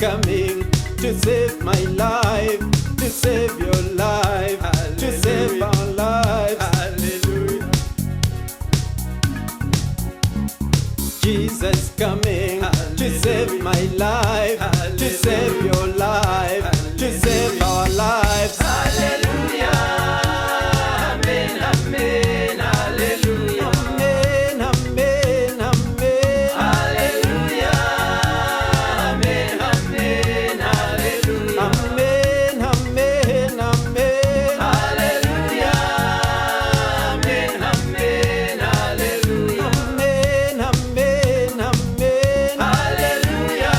coming to save my life, to save your life, to save our lives. Hallelujah. Jesus coming to save my life, to save your life, to save our lives. Hallelujah. Amen. Amen. Hallelujah. Amen, amen, amen. Hallelujah. Amen. Amen. Hallelujah. Amen, amen, amen. Hallelujah. Amen. Amen. Hallelujah. Amen, amen, amen. Hallelujah.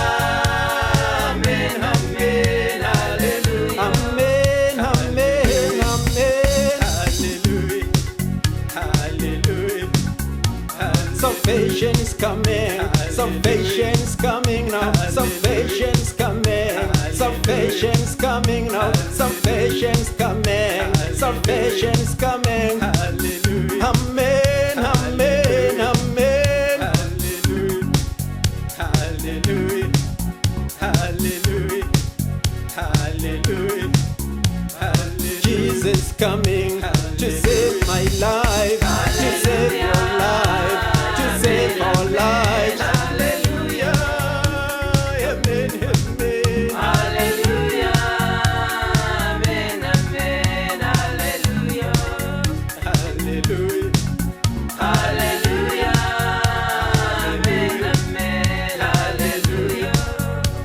Amen. Amen. Hallelujah. Amen, amen, amen. Hallelujah. Hallelujah. Salvation is coming, salvation is coming now, salvation is coming, salvation is coming now, salvation is coming, salvation is coming. Hallelujah. Amen, amen, amen. Hallelujah. Hallelujah. Hallelujah. Hallelujah. Jesus coming to save my life, to save your life, to save our lives. Hallelujah. Amen, amen. Hallelujah. Amen. Amen. Hallelujah. Hallelujah. Hallelujah. Amen. Amen. Hallelujah.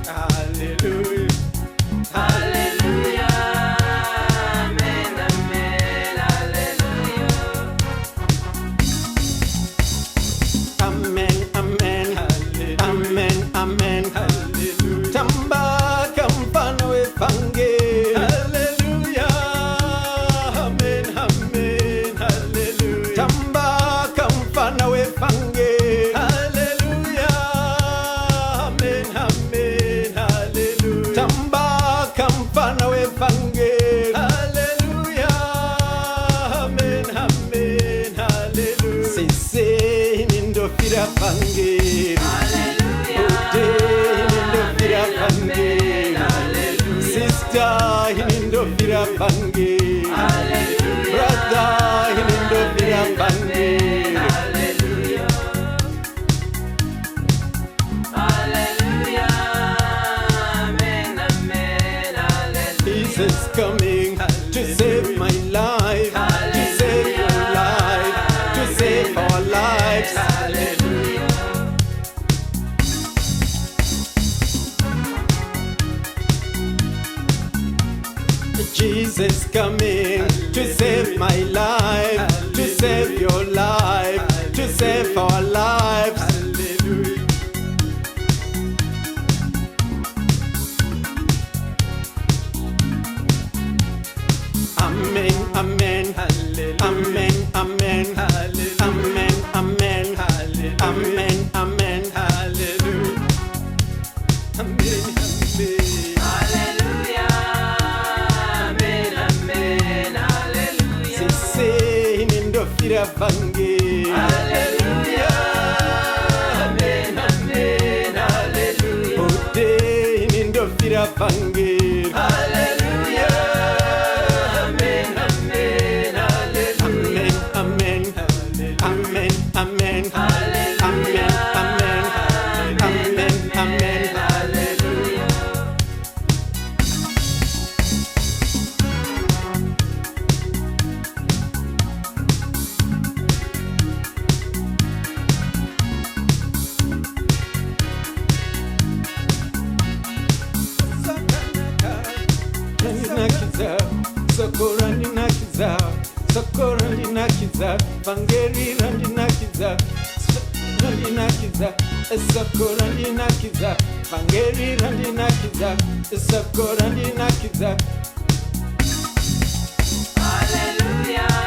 Hallelujah. Hallelujah. Amen. Amen. Hallelujah. Amen, amen, amen, amen. Hallelujah. Tamba kampano evange. Hallelujah. Amen. Amen. Hallelujah. Tamba kampano evange. Hallelujah. Amen. Amen. Hallelujah. Tamba kampano evange. Hallelujah. Amen. Amen. Hallelujah. Sise nindo fira vange. Hallelujah. Ode nindo fira Amen. vange. Hallelujah. Sister nindo fira vange. Hallelujah. Brother nindo fira vange. Hallelujah. Hallelujah. Amen. Amen. Hallelujah. Jesus coming to save my life, to save your life, to save our lives. Hallelujah. Jesus coming to save my life, to save your life, to save our lives. Hallelujah. Amen, amen, amen, amen, amen, amen, amen, amen. Hallelujah. Amen. Amen. Hallelujah. Amen. Amen. Hallelujah. Sise nindo fira vange. Hallelujah. Amen. Amen. Hallelujah. Ode nindo fira vange. Hallelujah. Amen. Amen. Hallelujah. Amen, amen, amen, amen, Hallelujah. amen, amen, amen. Hallelujah. Nakiza, sokora ninakiza, sokora ninakiza, vangeri randinakiza, randinakiza, sokora ninakiza, vangeri randinakiza, sokora ninakiza. Hallelujah.